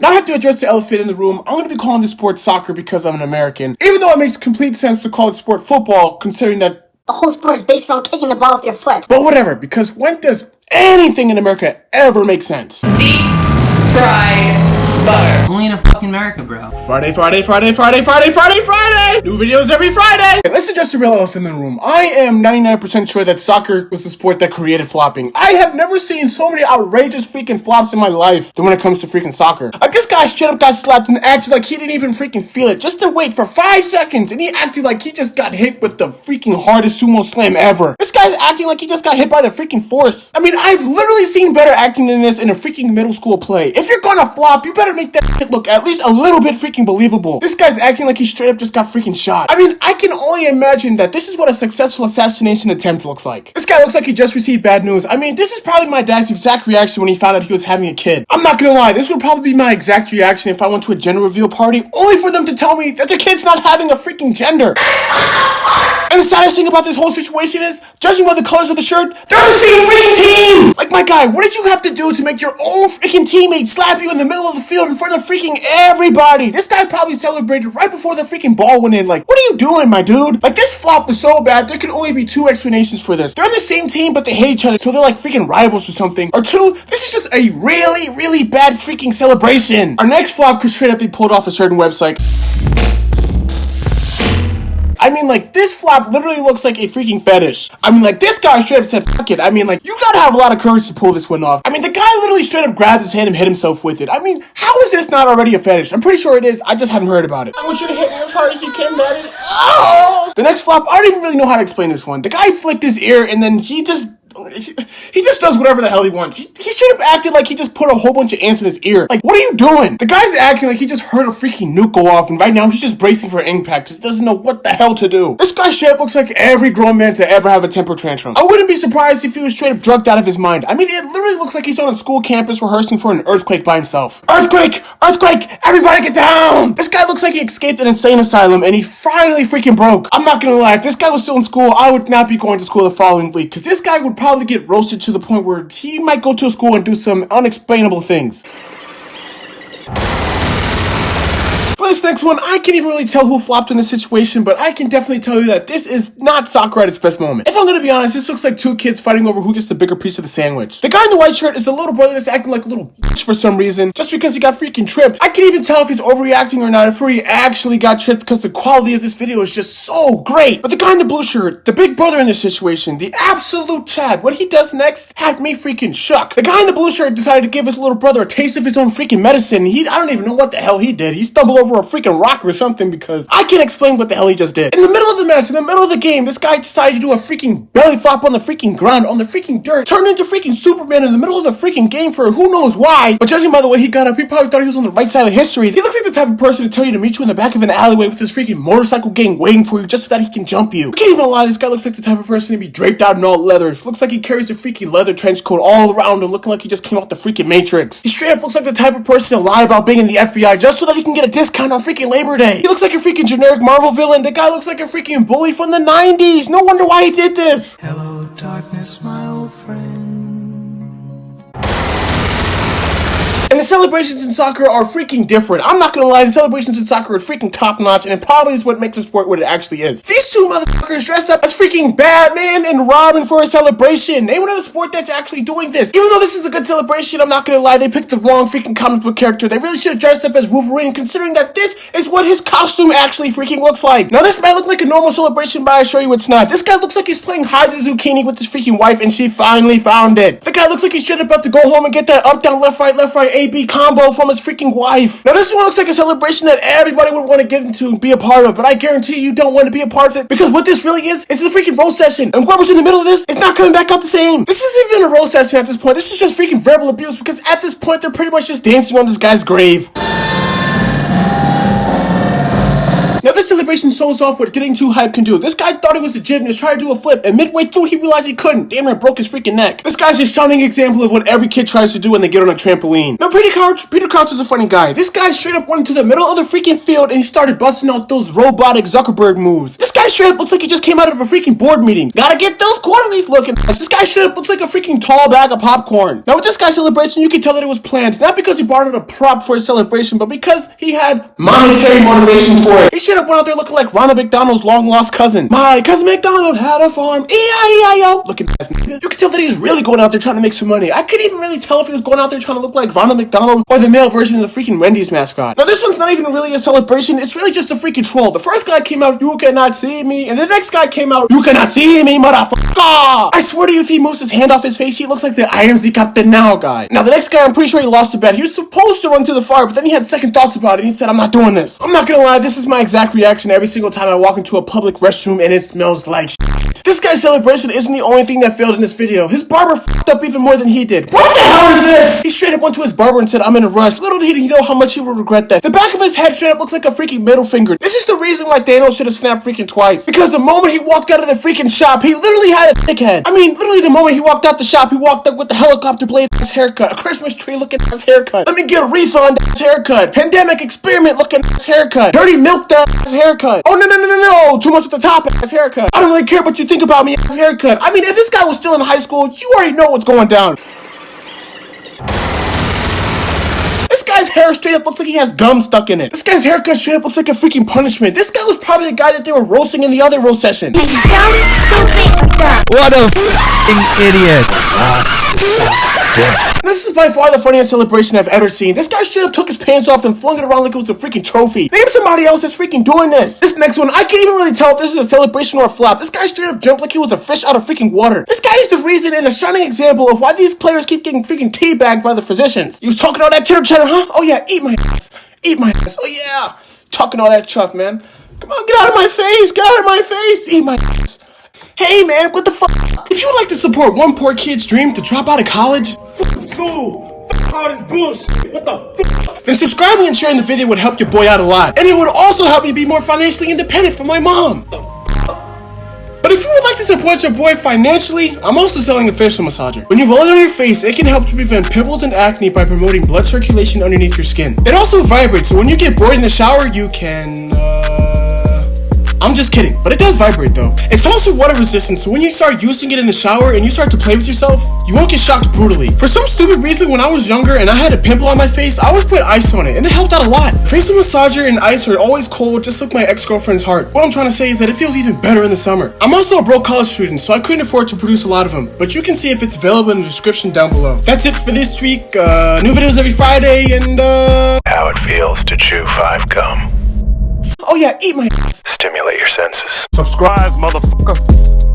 Now I have to address the elephant in the room. I'm going to be calling this sport soccer because I'm an American. Even though it makes complete sense to call it sport football, considering that the whole sport is based around kicking the ball with your foot. But whatever, because when does anything in America ever make sense? Deep fried butter. Only in a fucking America, bro. Friday! New videos every Friday! Let's address the real elephant in the room. I am 99% sure that soccer was the sport that created flopping. I have never seen so many outrageous freaking flops in my life than when it comes to freaking soccer. Like, this guy straight up got slapped and acted like he didn't even freaking feel it, just to wait for 5 seconds, and he acted like he just got hit with the freaking hardest sumo slam ever. This guy's acting like he just got hit by the freaking force. I mean, I've literally seen better acting than this in a freaking middle school play. If you're gonna flop, you better make that shit look at least a little bit freaking believable. This guy's acting like he straight up just got freaking shot. I mean, I can only imagine that this is what a successful assassination attempt looks like. This guy looks like he just received bad news. I mean, this is probably my dad's exact reaction when he found out he was having a kid. I'm not gonna lie, this would probably be my exact reaction if I went to a gender reveal party, only for them to tell me that the kid's not having a freaking gender. And the saddest thing about this whole situation is, judging by the colors of the shirt, they're on the same freaking team! Like, my guy, what did you have to do to make your own freaking teammate slap you in the middle of the field in front of freaking everybody? This guy probably celebrated right before the freaking ball went in. Like, what are you doing, my dude? Like, this flop was so bad, there can only be two explanations for this. They're on the same team, but they hate each other, so they're like freaking rivals or something. Or two, this is just a really, really bad freaking celebration. Our next flop could straight up be pulled off a certain website. I mean, like, this flop literally looks like a freaking fetish. I mean, like, this guy straight up said, fuck it. I mean, like, you gotta have a lot of courage to pull this one off. I mean, the guy literally straight up grabbed his hand and hit himself with it. I mean, how is this not already a fetish? I'm pretty sure it is. I just haven't heard about it. I want you to hit me as hard as you can, daddy. Oh! The next flop, I don't even really know how to explain this one. The guy flicked his ear and then he just does whatever the hell he wants. He should have acted like he just put a whole bunch of ants in his ear. Like, what are you doing? The guy's acting like he just heard a freaking nuke go off, and right now he's just bracing for impact because he doesn't know what the hell to do. This guy straight up looks like every grown man to ever have a temper tantrum. I wouldn't be surprised if he was straight up drugged out of his mind. I mean, it literally looks like he's on a school campus rehearsing for an earthquake by himself. Earthquake! Earthquake! Everybody get down! This guy looks like he escaped an insane asylum and he finally freaking broke. I'm not gonna lie, if this guy was still in school, I would not be going to school the following week because this guy would probably get roasted to the point where he might go to a school and do some unexplainable things. For this next one, I can't even really tell who flopped in this situation, but I can definitely tell you that this is not soccer at its best moment. If I'm gonna be honest, this looks like two kids fighting over who gets the bigger piece of the sandwich. The guy in the white shirt is the little brother that's acting like a little bitch for some reason, just because he got freaking tripped. I can't even tell if he's overreacting or not, if he actually got tripped, because the quality of this video is just so great. But the guy in the blue shirt, the big brother in this situation, the absolute Chad, what he does next had me freaking shook. The guy in the blue shirt decided to give his little brother a taste of his own freaking medicine. I don't even know what the hell he did. He stumbled over a freaking rock or something because I can't explain what the hell he just did. In the middle of the match, in the middle of the game, this guy decided to do a freaking belly flop on the freaking ground, on the freaking dirt, turned into freaking Superman in the middle of the freaking game for who knows why. But judging by the way he got up, he probably thought he was on the right side of history. He looks like the type of person to tell you to meet you in the back of an alleyway with his freaking motorcycle gang waiting for you just so that he can jump you. I can't even lie, this guy looks like the type of person to be draped out in all leather. He looks like he carries a freaking leather trench coat all around him, looking like he just came out the freaking Matrix. He straight up looks like the type of person to lie about being in the FBI just so that he can get a discount on freaking Labor Day. He looks like a freaking generic Marvel villain. The guy looks like a freaking bully from the 90s. No wonder why he did this. Hello, darkness, my old friend. And the celebrations in soccer are freaking different. I'm not gonna lie, the celebrations in soccer are freaking top notch, and it probably is what makes the sport what it actually is. These two motherfuckers dressed up as freaking Batman and Robin for a celebration. Name another sport that's actually doing this. Even though this is a good celebration, I'm not gonna lie, they picked the wrong freaking comic book character. They really should have dressed up as Wolverine, considering that this is what his costume actually freaking looks like. Now this might look like a normal celebration, but I assure you it's not. This guy looks like he's playing hide the zucchini with his freaking wife, and she finally found it. The guy looks like he's straight about to go home and get that up, down, left, right, AB combo from his freaking wife. Now this one looks like a celebration that everybody would want to get into and be a part of, but I guarantee you don't want to be a part of it, because what this really is a freaking roast session, and whoever's in the middle of this is not coming back out the same. This isn't even a roast session at this point. This is just freaking verbal abuse, because at this point they're pretty much just dancing on this guy's grave. Now this celebration celebration shows off what getting too hype can do. This guy thought he was a gymnast, tried to do a flip, and midway through he realized he couldn't. Damn near broke his freaking neck. This guy's a shining example of what every kid tries to do when they get on a trampoline. Now Peter Crouch is a funny guy. This guy straight up went into the middle of the freaking field and he started busting out those robotic Zuckerberg moves. This guy straight up looks like he just came out of a freaking board meeting. Gotta get those quarterlies looking. This guy straight up looks like a freaking tall bag of popcorn. Now with this guy's celebration, you can tell that it was planned, not because he borrowed a prop for his celebration, but because he had monetary motivation for it. He straight up went out there looking like Ronald McDonald's long lost cousin. My cousin McDonald had a farm. E-I-E-I-O. Looking ass nigga. You can tell that he was really going out there trying to make some money. I couldn't even really tell if he was going out there trying to look like Ronald McDonald or the male version of the freaking Wendy's mascot. Now this one's not even really a celebration, it's really just a freaking troll. The first guy came out, you cannot see me, and the next guy came out, you cannot see me, motherfucker! I swear to you, if he moves his hand off his face, he looks like the I am the captain now guy. Now the next guy, I'm pretty sure he lost a bet. He was supposed to run to the fire, but then he had second thoughts about it, and he said, I'm not doing this. I'm not gonna lie, this is my exact reaction every single time I walk into a public restroom and it smells like shit. This guy's celebration isn't the only thing that failed in this video. His barber fucked up even more than he did. What the hell is this? He straight up went to his barber and said, I'm in a rush. Little did he know how much he would regret that. The back of his head straight up looks like a freaking middle finger. This is the reason why Daniel should have snapped freaking twice. Because the moment he walked out of the freaking shop, he literally had a dickhead. I mean, literally the moment he walked out the shop, he walked up with the helicopter blade ass haircut, a Christmas tree looking ass haircut. Let me get a refund ass haircut. Pandemic experiment looking ass haircut. Dirty milk ass haircut. Oh no, too much at the top ass haircut. I don't really care what you think about me ass haircut. I mean, if this guy was still in high school, you already know what's going down. This guy's hair straight up looks like he has gum stuck in it. This guy's haircut straight up looks like a freaking punishment. This guy was probably the guy that they were roasting in the other roast session. Dumb, stupid, dumb. What a f***ing idiot. This is by far the funniest celebration I've ever seen. This guy straight up took his pants off and flung it around like it was a freaking trophy. Name somebody else that's freaking doing this. This next one, I can't even really tell if this is a celebration or a flop. This guy straight up jumped like he was a fish out of freaking water. This guy is the reason and a shining example of why these players keep getting freaking teabagged by the physicians. You was talking all that chitter chatter, huh? Oh yeah, eat my ass. Eat my ass. Oh yeah. Talking all that chuff, man. Come on, get out of my face. Get out of my face. Eat my ass. Hey man, what the fuck? If you would like to support one poor kid's dream to drop out of college, School! All this bullshit! What the fuck? then subscribing and sharing the video would help your boy out a lot. And it would also help me be more financially independent from my mom. But if you would like to support your boy financially, I'm also selling a facial massager. When you roll it on your face, it can help to prevent pimples and acne by promoting blood circulation underneath your skin. It also vibrates, so when you get bored in the shower, you can, I'm just kidding, but it does vibrate though. It's also water resistant, so when you start using it in the shower and you start to play with yourself, you won't get shocked brutally. For some stupid reason, when I was younger and I had a pimple on my face, I always put ice on it, and it helped out a lot. Facial massager and ice are always cold, just like my ex-girlfriend's heart. What I'm trying to say is that it feels even better in the summer. I'm also a broke college student, so I couldn't afford to produce a lot of them, but you can see if it's available in the description down below. That's it for this week. New videos every Friday, and How it feels to chew 5 gum. oh yeah, eat my ass. Stimulate your senses. Subscribe, motherfucker!